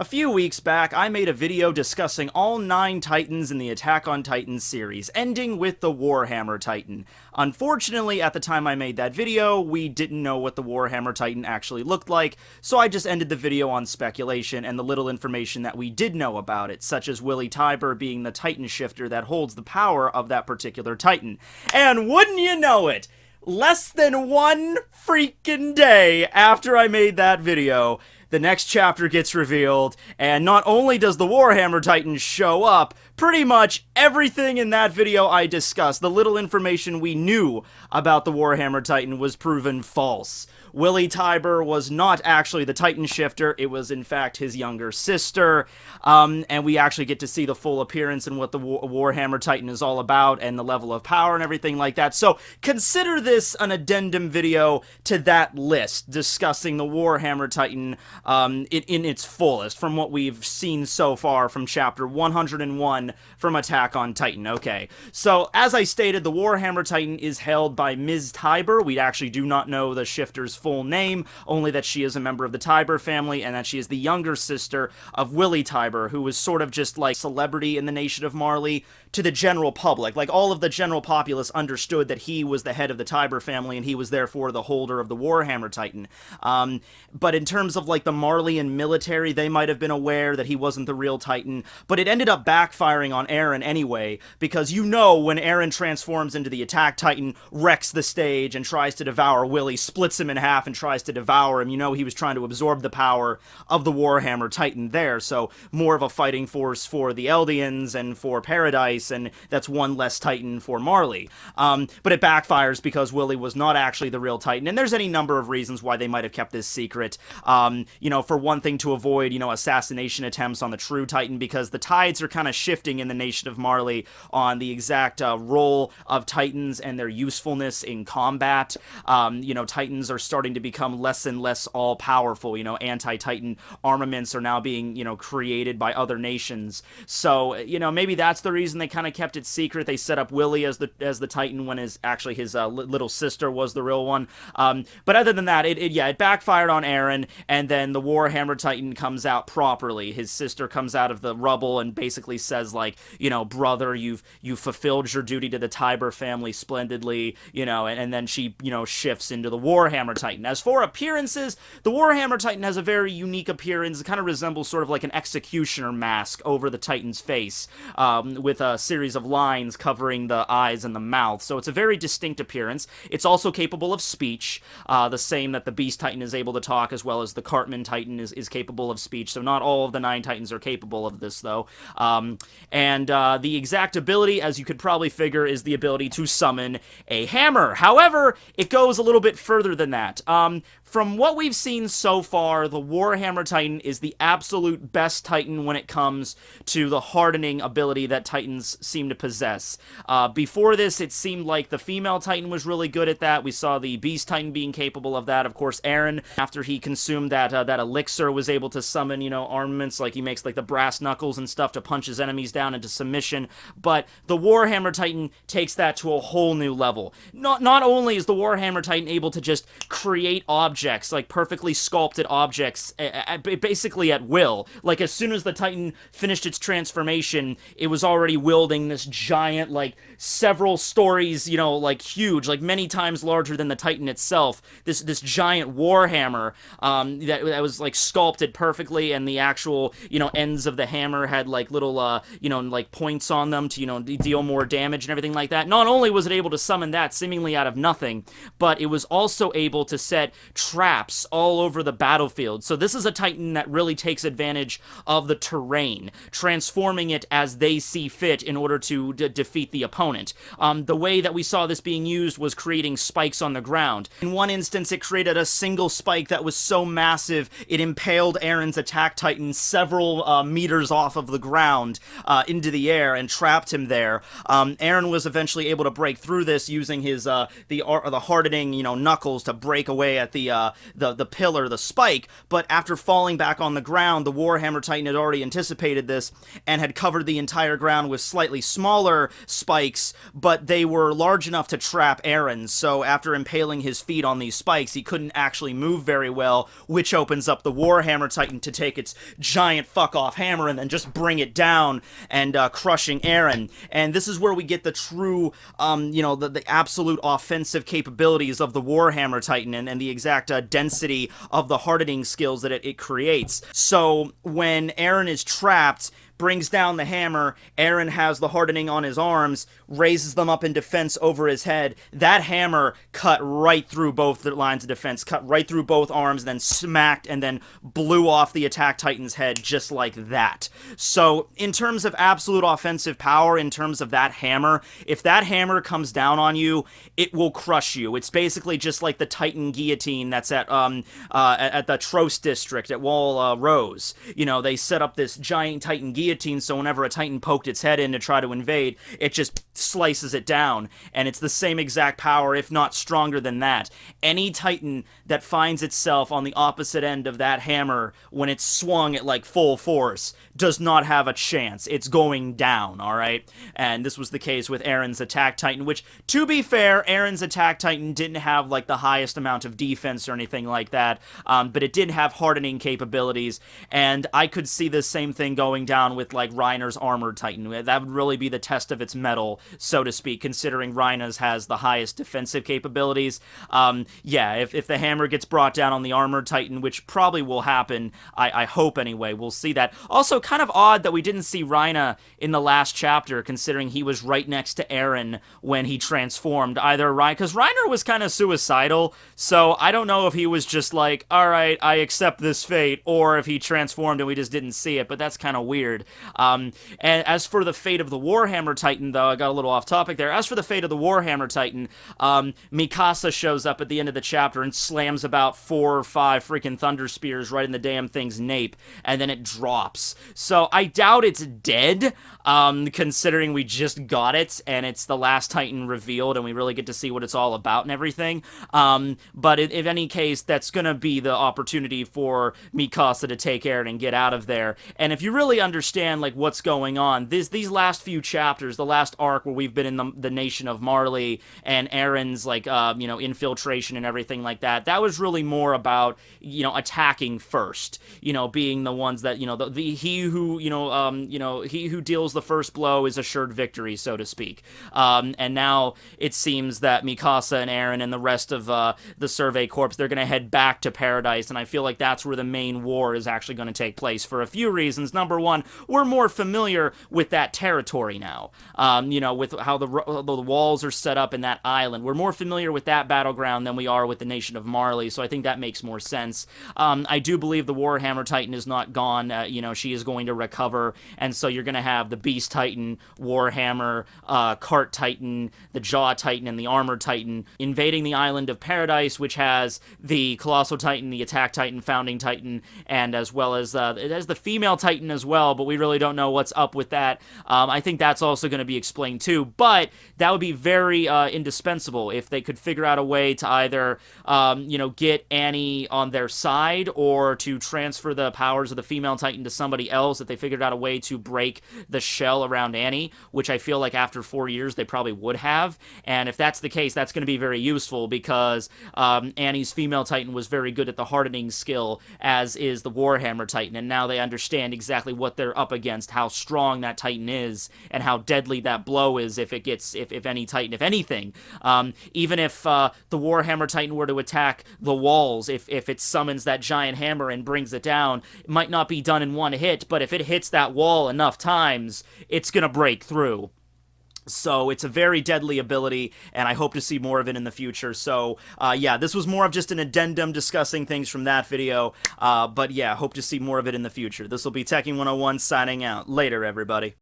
few weeks back, I made a video discussing all 9 Titans in the Attack on Titan series, ending with the Warhammer Titan. Unfortunately, at the time I made that video, we didn't know what the Warhammer Titan actually looked like, so I just ended the video on speculation and the little information that we did know about it, such as Willie Tybur being the Titan shifter that holds the power of that particular Titan. And wouldn't you know it, less than one freaking day after I made that video, the next chapter gets revealed, and not only does the Warhammer Titan show up, pretty much everything in that video I discussed, the little information we knew about the Warhammer Titan, was proven false. Willie Tybur was not actually the Titan shifter, it was in fact his younger sister, and we actually get to see the full appearance and what the Warhammer Titan is all about, and the level of power and everything like that. So consider this an addendum video to that list, discussing the Warhammer Titan in its fullest, from what we've seen so far from chapter 101 from Attack on Titan. Okay, so as I stated, the Warhammer Titan is held by Ms. Tybur. We actually do not know the shifter's full name, only that she is a member of the Tybur family, and that she is the younger sister of Willie Tybur, who was sort of just like celebrity in the nation of Marley to the general public. Like, all of the general populace understood that he was the head of the Tybur family, and he was therefore the holder of the Warhammer Titan. But in terms of like the Marleyan military, they might have been aware that he wasn't the real Titan, but it ended up backfiring on Eren anyway, because you know when Eren transforms into the Attack Titan, wrecks the stage, and tries to devour Willie, splits him in half and tries to devour him, you know he was trying to absorb the power of the Warhammer Titan there, so more of a fighting force for the Eldians and for Paradise, and that's one less Titan for Marley. But it backfires because Willie was not actually the real Titan, and there's any number of reasons why they might have kept this secret. You know, for one thing, to avoid, you know, assassination attempts on the true Titan, because the tides are kind of shifting in the nation of Marley on the exact role of Titans and their usefulness in combat. You know, Titans are starting to become less and less all-powerful. You know, anti-Titan armaments are now being, you know, created by other nations. So, you know, maybe that's the reason they kind of kept it secret. They set up Willie as the Titan when his little sister was the real one. But other than that, it backfired on Eren, and then the Warhammer Titan comes out properly. His sister comes out of the rubble and basically says, like, you know, brother, you've fulfilled your duty to the Tybur family splendidly, you know, and then she, you know, shifts into the Warhammer Titan. As for appearances, the Warhammer Titan has a very unique appearance. It kind of resembles sort of like an executioner mask over the Titan's face, with a series of lines covering the eyes and the mouth. So it's a very distinct appearance. It's also capable of speech, the same that the Beast Titan is able to talk, as well as the Cartman Titan is capable of speech. So not all of the 9 Titans are capable of this, though. The exact ability, as you could probably figure, is the ability to summon a hammer. However, it goes a little bit further than that. From what we've seen so far, the Warhammer Titan is the absolute best Titan when it comes to the hardening ability that Titans seem to possess. Before this, it seemed like the female Titan was really good at that. We saw the Beast Titan being capable of that. Of course, Eren, after he consumed that elixir, was able to summon, you know, armaments, like he makes like the brass knuckles and stuff to punch his enemies down into submission. But the Warhammer Titan takes that to a whole new level. Not only is the Warhammer Titan able to just create objects, like perfectly sculpted objects, basically at will. Like, as soon as the Titan finished its transformation, it was already wielding this giant, like, several stories, you know, like, huge, like, many times larger than the Titan itself. This giant warhammer, that was, like, sculpted perfectly, and the actual, you know, ends of the hammer had, like, little, you know, like, points on them to, you know, deal more damage and everything like that. Not only was it able to summon that seemingly out of nothing, but it was also able to set traps all over the battlefield. So this is a Titan that really takes advantage of the terrain, transforming it as they see fit in order to defeat the opponent. The way that we saw this being used was creating spikes on the ground. In one instance, it created a single spike that was so massive, it impaled Eren's Attack Titan several meters off of the ground, into the air and trapped him there. Eren was eventually able to break through this using his the hardening, knuckles to break away at the pillar, the spike. But after falling back on the ground, the Warhammer Titan had already anticipated this and had covered the entire ground with slightly smaller spikes, but they were large enough to trap Eren. So after impaling his feet on these spikes, he couldn't actually move very well, which opens up the Warhammer Titan to take its giant fuck-off hammer and then just bring it down and crushing Eren. And this is where we get the true, the absolute offensive capabilities of the Warhammer Titan and the exact density of the hardening skills that it creates. So when Eren is trapped, brings down the hammer, Eren has the hardening on his arms, raises them up in defense over his head. That hammer cut right through both the lines of defense, cut right through both arms, then smacked and then blew off the Attack Titan's head just like that. So in terms of absolute offensive power, in terms of that hammer, if that hammer comes down on you, it will crush you. It's basically just like the Titan guillotine that's at the Tros district at Wall Rose. They set up this giant Titan guillotine, so whenever a Titan poked its head in to try to invade, it just slices it down, and it's the same exact power, if not stronger than that. Any Titan that finds itself on the opposite end of that hammer when it's swung at like full force does not have a chance. It's going down, alright? And this was the case with Eren's Attack Titan, which, to be fair, Eren's Attack Titan didn't have like the highest amount of defense or anything like that, but it did have hardening capabilities, and I could see the same thing going down with like Reiner's Armored Titan. That would really be the test of its mettle, so to speak, considering Reiner's has the highest defensive capabilities. Yeah, if the hammer gets brought down on the Armored Titan, which probably will happen, I hope anyway, we'll see that. Also, kind of odd that we didn't see Reiner in the last chapter, considering he was right next to Eren when he transformed. Because Reiner was kind of suicidal, so I don't know if he was just like, alright, I accept this fate, or if he transformed and we just didn't see it, but that's kind of weird. And as for the fate of the Warhammer Titan, though, I got a little off topic there. As for the fate of the Warhammer Titan, Mikasa shows up at the end of the chapter and slams about 4 or 5 freaking Thunder Spears right in the damn thing's nape, and then it drops. So I doubt it's dead, considering we just got it, and it's the last Titan revealed, and we really get to see what it's all about and everything. But in any case, that's gonna be the opportunity for Mikasa to take Eren and get out of there. And if you really understand like what's going on, these last few chapters, the last arc where we've been in the nation of Marley and Eren's like infiltration and everything like that, that was really more about attacking first, being the ones that he who deals the first blow is assured victory, so to speak. And now it seems that Mikasa and Eren and the rest of the Survey Corps, they're going to head back to Paradise, and I feel like that's where the main war is actually going to take place for a few reasons. Number one, we're more familiar with that territory now, with how the walls are set up in that island. We're more familiar with that battleground than we are with the nation of Marley, so I think that makes more sense. I do believe the Warhammer Titan is not gone. She is going to recover, and so you're going to have the Beast Titan, Warhammer, Cart Titan, the Jaw Titan, and the Armored Titan invading the island of Paradise, which has the Colossal Titan, the Attack Titan, Founding Titan, and as well as it has the Female Titan as well, but we really don't know what's up with that. I think that's also going to be explained too, but that would be very indispensable if they could figure out a way to either get Annie on their side, or to transfer the powers of the Female Titan to somebody else, if they figured out a way to break the shell around Annie, which I feel like after 4 years they probably would have. And if that's the case, that's going to be very useful, because Annie's Female Titan was very good at the hardening skill, as is the Warhammer Titan, and now they understand exactly what they're up against, how strong that Titan is, and how deadly that blow is if any Titan, if anything. Even if the Warhammer Titan were to attack the walls, if it summons that giant hammer and brings it down, it might not be done in one hit, but if it hits that wall enough times, it's gonna break through. So it's a very deadly ability, and I hope to see more of it in the future. So yeah, this was more of just an addendum discussing things from that video, but yeah, hope to see more of it in the future. This will be Tekking101 signing out. Later, everybody.